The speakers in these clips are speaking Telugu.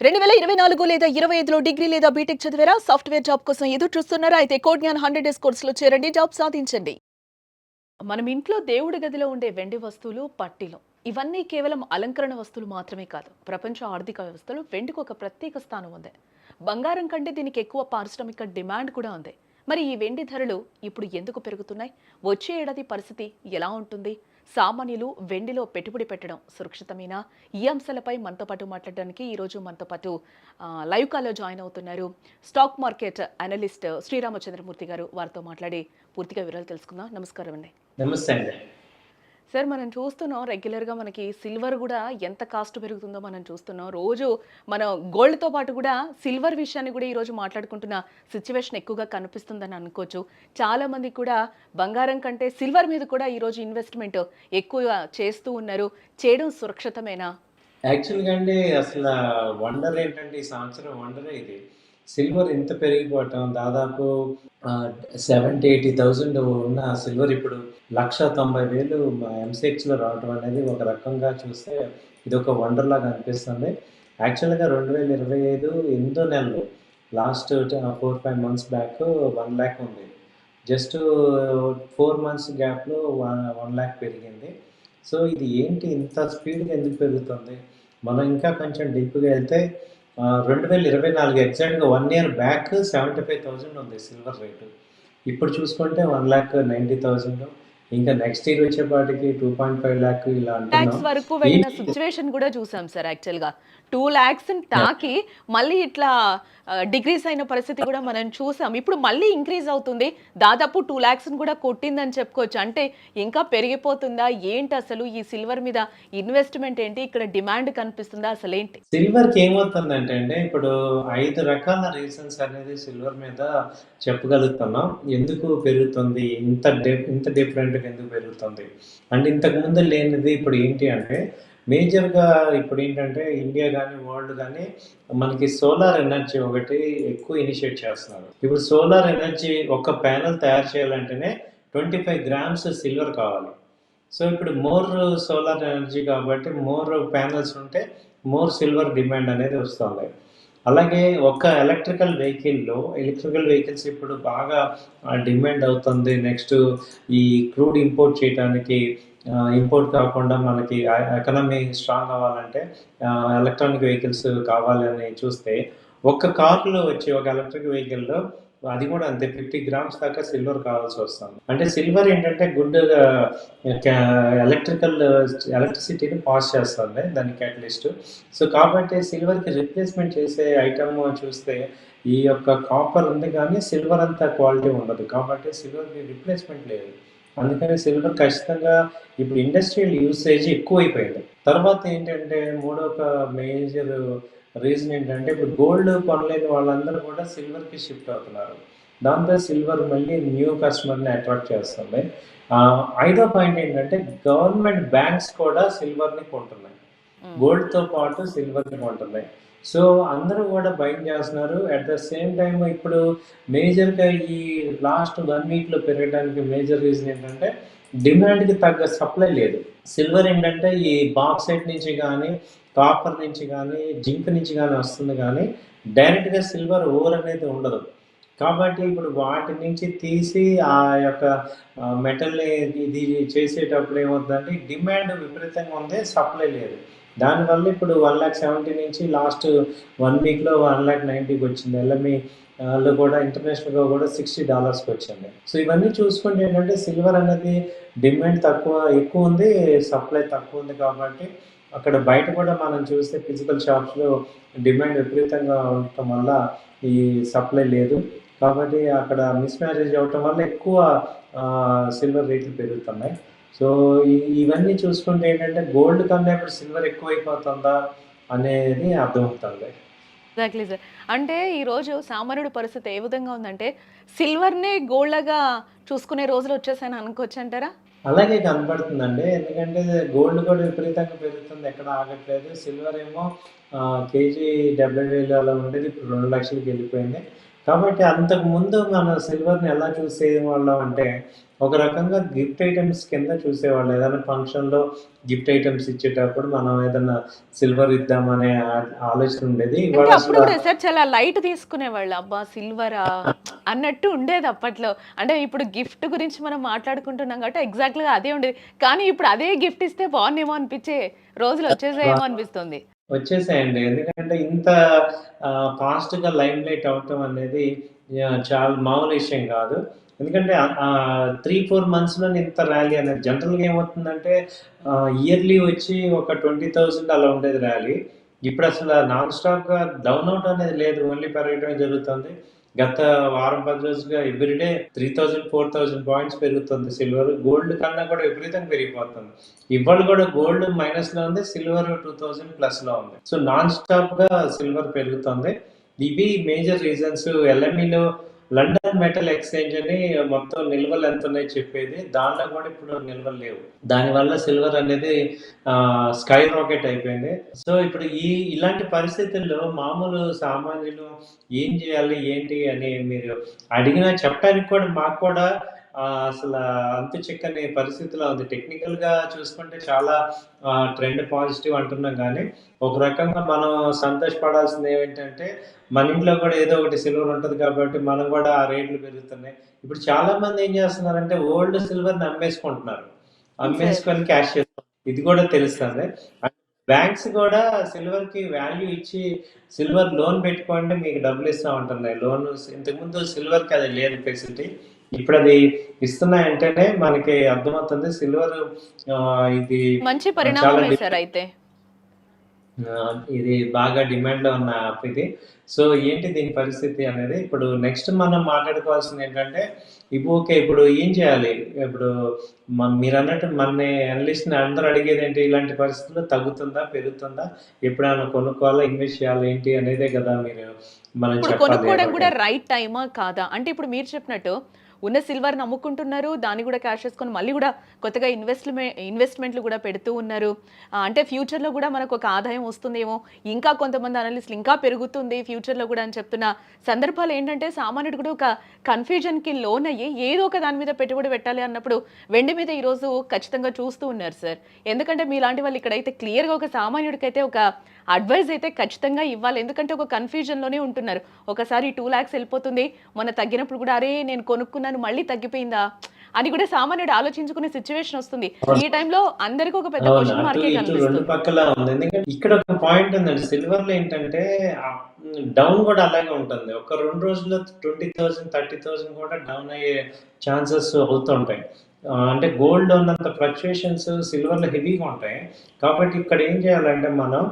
2024 లేదా 25లో డిగ్రీ లేదా బీటెక్ చదివారా? సాఫ్ట్‌వేర్ జాబ్ కోసం ఎదురు చూస్తున్నారా? అయితే కోడ్‌జ్ఞాన్ 100 డేస్ కోర్సులో చేరండి. జాబ్ సాధించండి. మనం ఇంట్లో దేవుడి గదిలో ఉండే వెండి వస్తువులు, పట్టీలు ఇవన్నీ కేవలం అలంకరణ వస్తువులు మాత్రమే కాదు. ప్రపంచ ఆర్థిక వ్యవస్థలో వెండికి ఒక ప్రత్యేక స్థానం ఉంది. బంగారం కంటే దీనికి ఎక్కువ పారిశ్రామిక డిమాండ్ కూడా ఉంది. మరి ఈ వెండి ధరలు ఇప్పుడు ఎందుకు పెరుగుతున్నాయి? వచ్చే ఏడాది పరిస్థితి ఎలా ఉంటుంది? సామాన్యులు వెండిలో పెట్టుబడి పెట్టడం సురక్షితమేనా? ఈ అంశాలపై మనతో పాటు మాట్లాడడానికి ఈరోజు మనతో పాటు లైవ్ కాల్లో జాయిన్ అవుతున్నారు స్టాక్ మార్కెట్ అనలిస్ట్ శ్రీరామచంద్రమూర్తి గారు. వారితో మాట్లాడి పూర్తిగా వివరాలు తెలుసుకుందాం. నమస్కారం అండి. నమస్తే అండి. సార్, మనం చూస్తున్నాం రెగ్యులర్‌గా మనకి సిల్వర్ గూడా ఎంత కాస్ట్ పెరుగుతుందో మనం చూస్తున్నాం. రోజు మనం గోల్డ్‌తో పాటు గూడా సిల్వర్ విషయాన్ని గూడా ఈరోజు మాట్లాడుకుంటున్న సిట్యుయేషన్ ఎక్కువగా కనిపిస్తుందని అనుకోవచ్చు. చాలా మంది కూడా బంగారం కంటే సిల్వర్ మీద కూడా ఈరోజు ఇన్వెస్ట్‌మెంట్ ఎక్కువగా చేస్తూ ఉన్నారు. చేయడం సురక్షితమేనా? యాక్చువల్‌గా అండి అసల వండర్ ఏంటంటే ఈ సంవత్సరం వండరే ఇది. సిల్వర్ ఇంత పెరిగిపోవటం దాదాపు 70,000, 80,000 ఉన్న సిల్వర్ ఇప్పుడు 1,90,000 ఎంసెక్స్‌లో రావటం అనేది ఒక రకంగా చూస్తే ఇదొక వండర్‌లాగా అనిపిస్తుంది. యాక్చువల్‌గా 2025 ఎనిమిదో నెలలో లాస్ట్ 4, 5 మంత్స్ బ్యాక్ 1,00,000 ఉంది. జస్ట్ 4 మంత్స్ గ్యాప్‌లో 1,00,000 పెరిగింది. సో, ఇది ఏంటి ఇంత స్పీడ్‌గా ఎందుకు పెరుగుతుంది? మనం ఇంకా కొంచెం డీప్‌గా ఎళ్తే 2024 ఎగ్జాక్ట్‌గా 1 ఇయర్ బ్యాక్ 75,000 ఉంది సిల్వర్ రేటు. ఇప్పుడు చూసుకుంటే 1,90,000 ఇంకా నెక్స్ట్ ఇయర్ వచ్చేపాటికి 2.5 లాక్ ఇలా అంటున్నాం. లాక్స్ వరకు ఈ వెళ్ళిన సిట్యుయేషన్ కూడా చూసాం సార్ యాక్చువల్‌గా. 2,00,000ని తాకి మళ్ళీ ఇట్లా డిక్రీజ్ అయిన పరిస్థితి కూడా మనం చూసాం. ఇప్పుడు మళ్ళీ ఇంక్రీజ్ అవుతుంది. దాదాపు 2,00,000ని కూడా కొట్టిందని చెప్పుకోవచ్చు. అంటే ఇంకా పెరిగిపోతుందా? ఏంటసలు ఈ సిల్వర్ మీద ఇన్వెస్ట్‌మెంట్ ఏంటి? ఇక్కడ డిమాండ్ కనిపిస్తుందా? అసలేంటి? సిల్వర్‌కి ఏమవుతుందంటే అండి, ఇప్పుడు 5 రకాల రీజన్స్ అనేది సిల్వర్ మీద చెప్పగలుగుతున్నాం. ఎందుకు పెరుగుతుంది? ఇంత డిఫరెంట్‌గా ఎందుకు పెరుగుతుంది? అంటే ఇంతకుముందు లేనిది ఇప్పుడు ఏంటి అంటే, మేజర్‌గా ఇప్పుడేంటంటే ఇండియా గాని, వరల్డ్ గాని మనకి సోలార్ ఎనర్జీ ఒకటి ఎక్కువ ఇనిషియేట్ చేస్తున్నారు. ఇప్పుడు సోలార్ ఎనర్జీ ఒక ప్యానెల్ తయారు చేయాలంటేనే 25 గ్రామ్స్ సిల్వర్ కావాలి. సో, ఇప్పుడు మోర్ సోలార్ ఎనర్జీ కాబట్టి మోర్ ప్యానెల్స్ ఉంటే మోర్ సిల్వర్ డిమాండ్ అనేది వస్తుంది. అలాగే ఒక ఎలక్ట్రికల్ వెహికల్స్ ఇప్పుడు బాగా డిమాండ్ అవుతుంది. నెక్స్ట్ ఈ క్రూడ్ ఇంపోర్ట్ చేయటానికి ఇంపోర్ట్ కాకుండా మనకి ఎకానమీ స్ట్రాంగ్ అవ్వాలంటే ఎలక్ట్రానిక్ వెహికల్స్ కావాలని చూస్తే ఒక ఎలక్ట్రిక్ వెహికల్‌లో అది కూడా అంతే 50 గ్రామ్స్ దాకా సిల్వర్ కావాల్సొస్తుంది. అంటే సిల్వర్ ఏంటంటే గుడ్‌గా క్యా ఎలక్ట్రికల్ ఎలక్ట్రిసిటీని పాస్ చేస్తుంది దాని క్యాటలిస్ట్. సో, కాబట్టి సిల్వర్‌కి రిప్లేస్‌మెంట్ చేసే ఐటెమ్ చూస్తే ఈ యొక్క కాపర్ ఉంది కానీ సిల్వర్ అంత క్వాలిటీ ఉండదు. కాబట్టి సిల్వర్‌కి రిప్లేస్‌మెంట్ లేదు. అందుకని సిల్వర్ ఖచ్చితంగా ఇప్పుడు ఇండస్ట్రియల్ యూసేజ్ ఎక్కువైపోయింది. తర్వాత ఏంటంటే మూడో ఒక మేజర్ రీజన్ ఏంటంటే ఇప్పుడు గోల్డ్ కొనలేని వాళ్ళందరూ కూడా సిల్వర్‌కి షిఫ్ట్ అవుతున్నారు. దాంతో సిల్వర్ మళ్ళీ న్యూ కస్టమర్‌ని అట్రాక్ట్ చేస్తుంది. ఐదో పాయింట్ ఏంటంటే గవర్నమెంట్ బ్యాంక్స్ కూడా సిల్వర్‌ని కొంటున్నాయి. హ్మ్. గోల్డ్‌తో పాటు సిల్వర్‌ని కొంటున్నాయి. సో, అందరూ గూడా బయింగ్ జేస్తున్నారు. అట్ ద సేమ్ టైమ్ ఇప్పుడు మేజర్‌గా ఈ లాస్ట్ 1 వీక్‌లో పెరగడానికి మేజర్ రీజన్ ఏంటంటే డిమాండ్‌కి తగ్గ సప్లై లేదు. సిల్వర్ ఏంటంటే ఈ బాక్సైట్ నుంచి గానీ, కాపర్ నుంచి గానీ, జింక్ నుంచి గానీ వస్తుంది గానీ, డైరెక్ట్‌గా సిల్వర్ ఓర్ అనేది ఉండదు. కాబట్టి ఇప్పుడు వాటి నుంచి తీసి ఆ యొక్క మెటల్‌ని ఇది చేసేటప్పుడు ఏమవుద్దంటే డిమాండ్ విపరీతంగా ఉంది. సప్లై లేదు. దానివల్ల ఇప్పుడు 1,70,000 నుంచి లాస్ట్ 1 వీక్‌లో 1,90,000కి వచ్చింది. ఎల్ఎంఈ లో కూడా ఇంటర్నేషనల్‌గా కూడా $60కి వచ్చింది. సో, ఇవన్నీ చూసుకుంటే ఏంటంటే సిల్వర్ అనేది డిమాండ్ ఎక్కువుంది. సప్లై తక్కువుంది కాబట్టి అక్కడ బయట కూడా మనం చూస్తే ఫిజికల్ షాప్స్‌లో డిమాండ్ విపరీతంగా ఉండటం వల్ల ఈ సప్లై లేదు. కాబట్టి అక్కడ మిస్ మ్యారేజ్ అవ్వటం వల్ల ఎక్కువ సిల్వర్ రేట్లు పెరుగుతున్నాయి. సో, ఇవన్నీ చూసుకుంటే ఏంటంటే గోల్డ్ కన్నా ఇప్పుడు సిల్వర్ ఎక్కువైపోతుందా అనేది అర్థమవుతుంది. Exactly sir. అంటే ఈరోజు సామాన్యుడి పరిస్థితి ఏ విధంగా ఉందంటే, సిల్వర్‌నే గోల్డ్‌లాగా చూసుకునే రోజులొచ్చేసాయని అనుకోవచ్చంటారా? అలాగే కనపడుతుందండి. ఎందుకంటే గోల్డ్ కూడా విపరీతంగా పెరుగుతుంది. ఎక్కడ ఆగట్లేదు. సిల్వర్ ఏమో కేజీ 70,000 అలా ఉండేది. ఇప్పుడు 2,00,000కి వెళ్ళిపోయింది. కాబట్టి అంతకుముందు మన సిల్వర్‌ని ఎలా చూసేవాళ్ళం అంటే, ఒక రకంగా గిఫ్ట్ ఐటెమ్స్ కింద చూసేవాళ్ళు. ఏదైనా ఫంక్షన్‌లో గిఫ్ట్ ఐటెమ్స్ ఇచ్చేటప్పుడు మనం ఏదన్నా సిల్వర్ ఇద్దామనే ఆలోచన ఉండేది. అంటే ఇవాళ అప్పుడు గూడా సార్ చాలా లైట్ తీసుకునేవాళ్ళు. అబ్బా! సిల్వరా అన్నట్టు ఉండేది అప్పట్లో. అంటే ఇప్పుడు గిఫ్ట్ గురించి మనం మాట్లాడుకుంటున్నాం కాబట్టి ఎగ్జాక్ట్‌గా అదే ఉండేది. కానీ ఇప్పుడు అదే గిఫ్ట్ ఇస్తే బావున్నేమో అనిపించే రోజులు వచ్చేసాయేమో అనిపిస్తుంది. వచ్చేసాయండి. ఎందుకంటే ఇంత ఫాస్ట్‌గా లైమ్‌లైట్ అవ్వటం అనేది చాలా మామూలు విషయం గాదు. ఎందుకంటే 3, 4 మంత్స్‌లోనే ఇంత ర్యాలీ అనేది జనరల్‌గా ఏమవుతుందంటే ఇయర్‌లీ వచ్చి ఒక 20,000 అలా ఉండేది ర్యాలీ. ఇప్పుడసల నాన్ స్టాప్‌గా డౌన్ అవుట్ అనేది లేదు. ఓన్లీ పెరగటమే జరుగుతుంది. గత వారం, 10 రోజులుగా ఎవ్రీ డే 3000, 4000 పాయింట్స్ పెరుగుతుంది సిల్వర్. గోల్డ్ కన్నా కూడా విపరీతంగా పెరిగిపోతుంది. ఇవాళ కూడా గోల్డ్ మైనస్‌లో ఉంది. సిల్వర్ 2000 ప్లస్‌లో ఉంది. సో, నాన్ స్టాప్‌గా సిల్వర్ పెరుగుతుంది. ఇవి మేజర్ రీజన్స్. ఎల్ఎంఈలో లండన్ మెటల్ ఎక్స్‌చేంజ్ అని మొత్తం నిల్వలు ఎంతున్నాయో చెప్పేది. దానిలో కూడా ఇప్పుడు నిల్వలు లేవు. దానివల్ల సిల్వర్ అనేది స్కై రాకెట్ అయిపోయింది. సో, ఇప్పుడు ఇలాంటి పరిస్థితుల్లో మామూలు సామాన్యులు ఏం చేయాలి? ఏంటి? అని మీరు అడిగినా చెప్పడానికి కూడా మాకు కూడా అసల అంతు చిక్కని పరిస్థితిలో ఉంది. టెక్నికల్‌గా చూసుకుంటే చాలా ట్రెండ్ పాజిటివ్ అంటున్నాం గానీ, ఒక రకంగా మనం సంతోషపడాల్సింది ఏమిటంటే, మన ఇంట్లో కూడా ఏదో ఒకటి సిల్వర్ ఉంటది కాబట్టి, మనం కూడా ఆ రేట్లు పెరుగుతున్నాయి. ఇప్పుడు చాలామంది ఏం చేస్తున్నారంటే, ఓల్డ్ సిల్వర్‌ని అమ్మేసుకుంటున్నారు. సార్. అమ్మేసుకొని క్యాష్ చేసుకుంటున్నారు. ఇది కూడా తెలుస్తుంది. బ్యాంక్స్ కూడా సిల్వర్‌కి వాల్యూ ఇచ్చి, సిల్వర్ లోన్ పెట్టుకోండి మీకు డబ్బులిస్తాం ఉంటున్నాయి. ఇంతకుముందు సిల్వర్‌కి అది లేదు ఫెసిలిటీ. ఇప్పుడది ఇస్తున్నాయంటేనే మనకి అర్థమవుతుంది. సిల్వర్ ఇది మంచి చాలా పరిణామమే సార్ అయితే. ఇది బాగా డిమాండ్‌లో ఉన్న యాప్ ఇది. సో, ఏంటి దీని పరిస్థితి అనేది ఇప్పుడు నెక్స్ట్ మనం మాట్లాడుకోవాల్సింది ఏంటంటే, ఓకే. ఇప్పుడు ఏం చేయాలి? ఇప్పుడు మీరన్నట్టు మనని అనలిస్ట్‌ని అందరూ అడిగేదేంటి? ఇలాంటి పరిస్థితుల్లో తగ్గుతుందా? పెరుగుతుందా? ఎప్పుడైనా కొనుక్కోవాలా? ఇన్వెస్ట్ చేయాలా? ఏంటి? అనేదే కదా మనం ఇప్పుడు చెప్పాలి కొనుక్కోవడం గూడా ఎవరికైనా. రైట్ టైమా? కాదా? అంటే ఇప్పుడు మీరు చెప్పినట్టు ఉన్న సిల్వర్‌ని అమ్ముకుంటున్నారు. దాన్ని గూడా క్యాష్ చేసుకొని మళ్ళీ గూడా కొత్తగా ఇన్వెస్ట్‌మెంట్‌లు గూడా పెడుతూ ఉన్నారు. అంటే ఫ్యూచర్‌లో గూడా మనకొక ఆదాయం వస్తుందేమో, ఇంకా కొంతమంది అనలిస్ట్‌లు ఇంకా పెరుగుతుంది ఫ్యూచర్‌లో గూడా అని చెప్తున్న సందర్భాలేంటంటే సామాన్యుడు కూడా ఒక కన్‌ఫ్యూజన్‌కి లోనయ్యి ఏదో ఒక దాని మీద పెట్టుబడి పెట్టాలి అన్నప్పుడు వెండి మీద ఈరోజు ఖచ్చితంగా చూస్తూ ఉన్నారు సార్. ఎందుకంటే మీలాంటి వాళ్ళు ఇక్కడైతే క్లియర్‌గా ఒక సామాన్యుడికైతే ఒక అడ్వైస్ అయితే ఖచ్చితంగా ఇవ్వాలి. ఎందుకంటే ఒక కన్‌ఫ్యూజన్‌లోనే ఉంటున్నారు. ఒకసారి 2,00,000 ఎళ్ళిపోతుంది. మొన్న తగ్గినప్పుడు కూడా అరే! నేను కొనుక్కున్నాను మళ్ళీ తగ్గిపోయిందా? అని కూడా సామాన్యుడు ఆలోచించుకునే సిట్యుయేషన్ వస్తుంది. ఈ అవును. టైంలో అందరికి ఒక పెద్ద అవును. క్వెషన్ అటు మార్కే ఇటు 2 కనిపిస్తుంది. పక్కలా ఉంది. ఎందుకంటే ఇక్కడ ఒక పాయింట్ ఉందండి. సిల్వర్‌లో ఏంటంటే డౌన్ గూడా అలాగే ఉంటుంది. ఒక 2 రోజుల్లో 20,000, 30,000 కూడా డౌన్ అయ్యే ఛాన్సెస్ అవుతుంటాయి. అంటే గోల్డ్ ఉన్నంత ఫ్లక్చుయేషన్స్ సిల్వర్‌లో హెవీగా ఉంటాయి. కాబట్టి ఇక్కడ ఏం చేయాలంటే మనం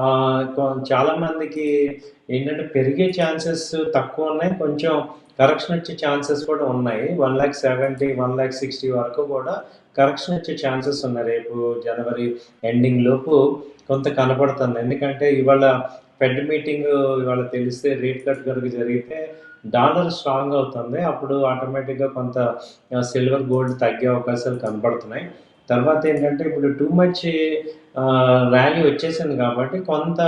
ఆహ్, కొ చాలా మందికి ఏంటంటే పెరిగే ఛాన్సెస్ తక్కువున్నాయి. కొంచెం కరెక్షన్ వచ్చే ఛాన్సెస్ కూడా ఉన్నాయి. 1,70,000, 1,60,000 వరకు కూడా కరెక్షన్ వచ్చే ఛాన్సెస్ ఉన్నాయి. రేపు జనవరి ఎండింగ్ లోపు కొంత కనపడుతుంది. ఎందుకంటే ఇవాళ ఫెడ్ మీటింగ్ ఇవాళ తెలిస్తే రేట్ కట్ గనుక జరిగితే డాలర్ స్ట్రాంగ్ అవుతుంది. అప్పుడు ఆటోమేటిక్‌గా కొంత సిల్వర్, గోల్డ్ తగ్గే అవకాశాలు కనపడుతున్నాయి. తర్వాతేంటంటే ఇప్పుడు టూ మచ్ ర్యాలీ వచ్చేసింది కాబట్టి కొంత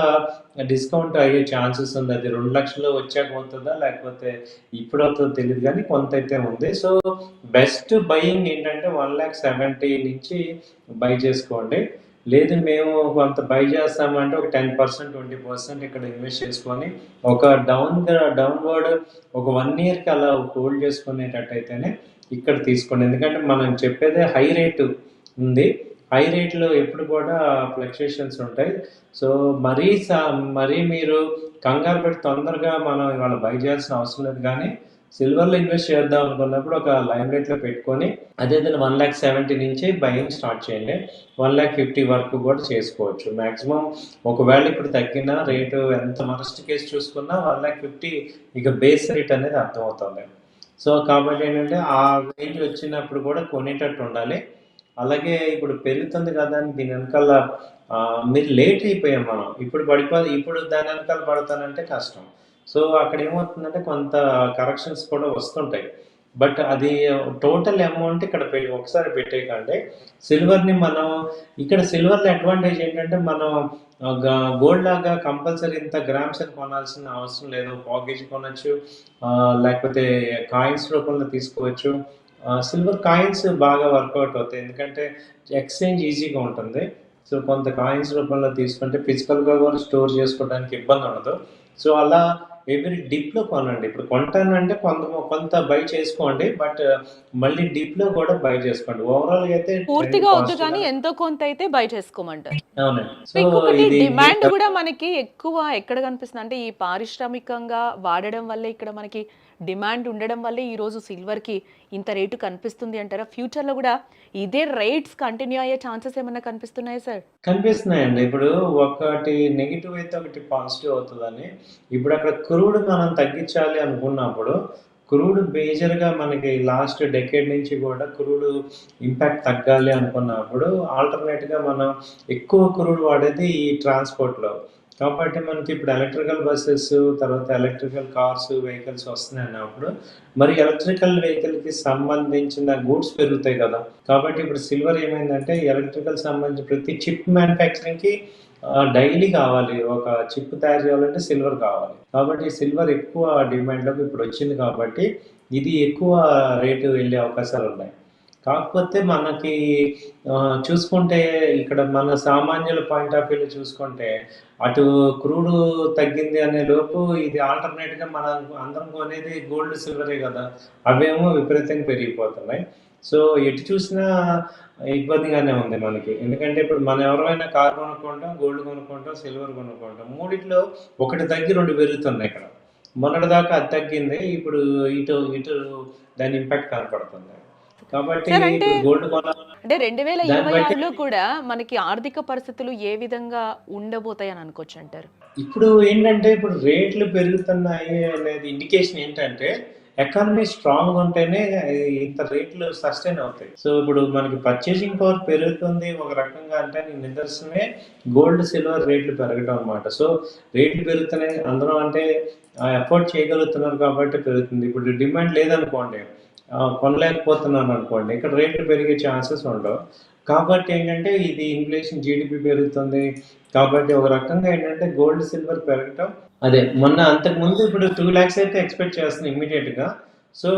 డిస్కౌంట్ అయ్యే ఛాన్సెస్ ఉంది. అది 2,00,000 వచ్చాక అవుతదా? లేకపోతే ఇప్పుడవుతదో తెలీదు గానీ కొంతైతే ఉంది. సో, బెస్ట్ బయింగ్ ఏంటంటే 1,70,000 నుంచి బై చేసుకోండి. లేదు మేము కొంత బై చేస్తామంటే ఒక 10%, 20% ఇక్కడ ఇన్వెస్ట్ చేసుకొని ఒక డౌన్‌వర్డ్ ఒక 1 ఇయర్‌కి అలా హోల్డ్ చేసుకునేటట్టయితేనే ఇక్కడ తీసుకోండి. ఎందుకంటే మనం చెప్పేదే హై రేటు ఉంది. హై రేట్‌లో ఎప్పుడు కూడా ఫ్లక్చుయేషన్స్ ఉంటాయి. సో, మరీ మీరు కంగారు పడి తొందరగా మనం ఇవాళ బై చేయాల్సిన అవసరం లేదు గానీ, సిల్వర్‌లో ఇన్వెస్ట్ చేద్దాం అనుకున్నప్పుడు ఒక లైమ్ రేట్‌లో పెట్టుకొని అదేదైనా 1,70,000 నుంచి బయింగ్ స్టార్ట్ చేయండి. 1,50,000 వరకు కూడా చేసుకోవచ్చు. మాక్సిమం ఒకవేళ ఇప్పుడు తగ్గిన రేటు ఎంత వరస్ట్ కేస్ చూసుకున్నా 1,50,000 ఇక బేస్ రేట్ అనేది అర్థమవుతుంది. సో, కాబట్టి ఏంటంటే ఆ రేంజ్ వచ్చినప్పుడు కూడా కొనేటట్టు ఉండాలి. అలాగే ఇప్పుడు పెరుగుతుంది కదా అని దీని వెనకాల మీరు లేట్ అయిపోయాం మనం. ఇప్పుడు దాని వెనకాల పడతానంటే కష్టం. సో, అక్కడ ఏమవుతుందంటే కొంత కరెక్షన్స్ కూడా వస్తుంటాయి. బట్ అది టోటల్ అమౌంట్ ఇక్కడ ఒకసారి పెట్టేయకండి. సిల్వర్‌ని మనం ఇక్కడ సిల్వర్‌లో అడ్వాంటేజ్ ఏంటంటే మనం గోల్డ్ లాగా కంపల్సరీ ఇంత గ్రామ్స్ అని కొనాల్సిన అవసరం లేదు. పావు కేజీ కొనొచ్చు. లేకపోతే కాయిన్స్ రూపంలో తీసుకోవచ్చు. సిల్వర్ కాయిన్స్ బాగా వర్కౌట్ అవుతాయి. ఎందుకంటే ఎక్స్‌చేంజ్ ఈజీగా ఉంటుంది. సో, కొంత కాయిన్స్ రూపంలో తీసుకుంటే ఫిజికల్‌గా కూడా స్టోర్ చేసుకోవడానికి ఇబ్బందుండదు. సో, అలా ఎవ్రీ డిప్‌లో కొనండి. ఇప్పుడు కొంటానంటే కొంత బై చేసుకోండి. బట్ మళ్ళీ డిప్‌లో కూడా బై చేసుకోండి. ఓవరాల్‌గా అయితే ట్రెండ్ పూర్తిగా వద్దు కానీ పాజిటివ్‌గానే ఎంతో కొంత అయితే బై చేసుకోమంటారు. అవునండి. సో, సో, ఇంకొకటి ఇది మీరు డిమాండ్ గూడా మనకి ఎక్కువ ఎక్కడ కనిపిస్తుంది అంటే, ఈ పారిశ్రామికంగా వాడడం వల్లే ఇక్కడ మనకి డిమాండ్ ఉండడం వల్లే ఈరోజు సిల్వర్‌కి ఇంత రేటు కనిపిస్తుంది అంటారా? ఫ్యూచర్‌లో గూడా ఇదే రేట్స్ కంటిన్యూ అయ్యే ఛాన్సెస్ ఏమన్నా కనిపిస్తున్నాయా సార్? కనిపిస్తున్నాయండి. ఇప్పుడు ఒకటి నెగెటివ్ అయితే ఒకటి పాజిటివ్ అవుతదని. ఇప్పుడక్కడ క్రూడ్ మనం తగ్గించాలి అనుకున్నప్పుడు, క్రూడ్ మేజర్‌గా మనకి లాస్ట్ డెకేడ్ నుంచి గూడా క్రూడ్ ఇంపాక్ట్ తగ్గాలి అనుకున్నప్పుడు ఆల్టర్‌నేట్‌గా మనం ఎక్కువ క్రూడ్ వాడేది ఈ ట్రాన్స్‌పోర్ట్‌లో. కాబట్టి మనకి ఇప్పుడు ఎలక్ట్రికల్ బసెస్, తర్వాత ఎలక్ట్రికల్ కార్స్, వెహికల్స్ వస్తున్నాయన్నప్పుడు, మరి ఎలక్ట్రికల్ వెహికల్‌కి సంబంధించిన గూడ్స్ పెరుగుతాయి కదా! కాబట్టి ఇప్పుడు సిల్వర్ ఏమైందంటే ఎలక్ట్రికల్ సంబంధించి ప్రతి చిప్ మ్యానుఫ్యాక్చరింగ్‌కి డైలీ కావాలి. ఒక చిప్ తయారు చేయాలంటే సిల్వర్ కావాలి. కాబట్టి సిల్వర్ ఎక్కువ డిమాండ్‌లోకి ఇప్పుడొచ్చింది కాబట్టి, ఇది ఎక్కువ రేటు వెళ్ళే అవకాశాలున్నాయి. కాకపోతే మనకి చూసుకుంటే ఇక్కడ మన సామాన్యుల పాయింట్ ఆఫ్ వ్యూలో చూసుకుంటే, అటు క్రూడు తగ్గింది అనే లోపు ఇది ఆల్టర్‌నేట్‌గా మనం అందరం కొనేది గోల్డ్, సిల్వరే గదా! అవేమో విపరీతంగా పెరిగిపోతున్నాయి. సో, ఎటు చూసినా ఇబ్బందిగానే ఉంది మనకి. ఎందుకంటే ఇప్పుడు మనం ఎవరైనా కార్ కొనుక్కుంటాం, గోల్డ్ కొనుక్కుంటాం, సిల్వర్ కొనుక్కుంటాం. మూడిట్లో ఒకటి తగ్గి 2 పెరుగుతున్నాయి ఇక్కడ. మొన్నటిదాకా అది తగ్గింది. ఇప్పుడు ఇటు ఇటు దాని ఇంపాక్ట్ కనపడుతుంది. కాబట్టి సార్ అంటే, ఇప్పుడు గోల్డ్ కొనాలన్నా అంటే దాన్ని బట్టి 2026లో కూడా మనకి ఆర్థిక పరిస్థితులు ఏ విధంగా ఉండబోతాయని అనుకోవచ్చంటారు? ఇప్పుడు ఏంటంటే, ఇప్పుడు రేట్లు పెరుగుతున్నాయి అనేది ఇండికేషన్ ఏంటంటే, ఎకానమీ స్ట్రాంగ్‌గా ఉంటేనే ఇంత రేట్లు సస్టైన్ అవుతాయి. సో, ఇప్పుడు మనకి పర్చేసింగ్ పవర్ పెరుగుతుంది ఒక రకంగా అంటే దీనికి నిదర్శనమే గోల్డ్, సిల్వర్ రేట్లు పెరగడం అన్నమాట. సో, రేట్లు పెరుగుతున్నాయి అందరం అంటే అఫోర్డ్ చేయగలుగుతున్నారు కాబట్టి పెరుగుతుంది. ఇప్పుడు డిమాండ్ లేదనుకోండి, కొనలేకపోతున్నాననుకోండి, ఇక్కడ రేట్లు పెరిగే ఛాన్సెస్ ఉండవు. కాబట్టి ఏంటంటే, ఇది ఇన్‌ఫ్లేషన్ జీడీపీ పెరుగుతుంది. కాబట్టి ఒక రకంగా ఏంటంటే గోల్డ్, సిల్వర్ పెరగటం అదే మొన్న అంతకుముందు ఇప్పుడు 2,00,000 అయితే ఎక్స్‌పెక్ట్ చేస్తున్నాం ఇమ్మీడియేట్‌గా. సో,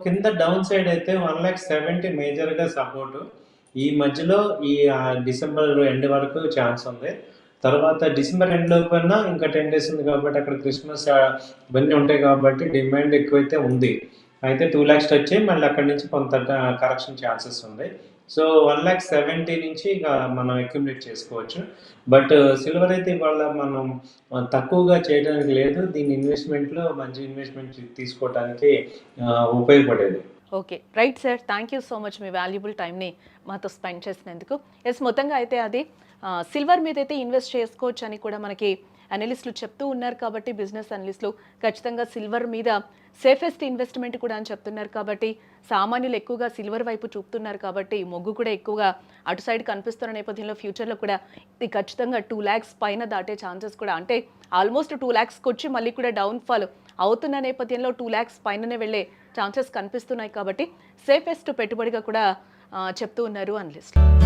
కింద డౌన్ సైడ్ అయితే 1,70,000 మేజర్‌గా సపోర్టు. ఈ మధ్యలో ఈ డిసెంబర్ ఎండ్ వరకు ఛాన్స్ ఉంది. తర్వాత డిసెంబర్ ఎండ్ లోపన్నా ఇంకా 10 డేస్ ఉంది కాబట్టి అక్కడ క్రిస్మస్ ఇవన్నీ ఉంటాయి కాబట్టి డిమాండ్ ఎక్కువైతే ఉంది. అయితే 2,00,000 టచ్ అయ్యి మళ్ళీ అక్కడి నుంచి కొంత కరెక్షన్ ఛాన్సెస్ ఉంది. సో, 1,70,000 నుంచి ఇక మనం అక్యుములేట్ చేసుకోవచ్చు. బట్ సిల్వర్ అయితే ఇవాళ మనం తక్కువగా చేయడానికి లేదు. దీని ఇన్వెస్ట్‌మెంట్‌లో మంచి ఇన్వెస్ట్‌మెంట్ తీసుకోవటానికి ఉపయోగపడేది. Okay. Right sir. Thank you so much me valuable టైమ్‌ని మాతో స్పెండ్ చేసినందుకు. యెస్, మొత్తంగా అయితే అది సిల్వర్ మీదైతే ఇన్వెస్ట్ చేసుకోవచ్చని కూడా మనకి అనలిస్టులు చెప్తూ ఉన్నారు కాబట్టి, బిజినెస్ అనలిస్టులు ఖచ్చితంగా సిల్వర్ మీద సేఫెస్ట్ ఇన్వెస్ట్‌మెంట్ కూడా అని చెప్తున్నారు కాబట్టి, సామాన్యులు ఎక్కువగా సిల్వర్ వైపు చూపుతున్నారు కాబట్టి, మొగ్గు కూడా ఎక్కువగా అటు సైడ్ కనిపిస్తున్న నేపథ్యంలో ఫ్యూచర్‌లో కూడా ఇది ఖచ్చితంగా 2,00,000 పైన దాటే ఛాన్సెస్ కూడా అంటే ఆల్మోస్ట్ 2,00,000కొచ్చి మళ్ళీ కూడా డౌన్ ఫాల్ అవుతున్న నేపథ్యంలో 2,00,000 పైననే వెళ్ళే ఛాన్సెస్ కనిపిస్తున్నాయి కాబట్టి, సేఫెస్ట్ పెట్టుబడిగా కూడా చెప్తూ ఉన్నారు అనలిస్టులు.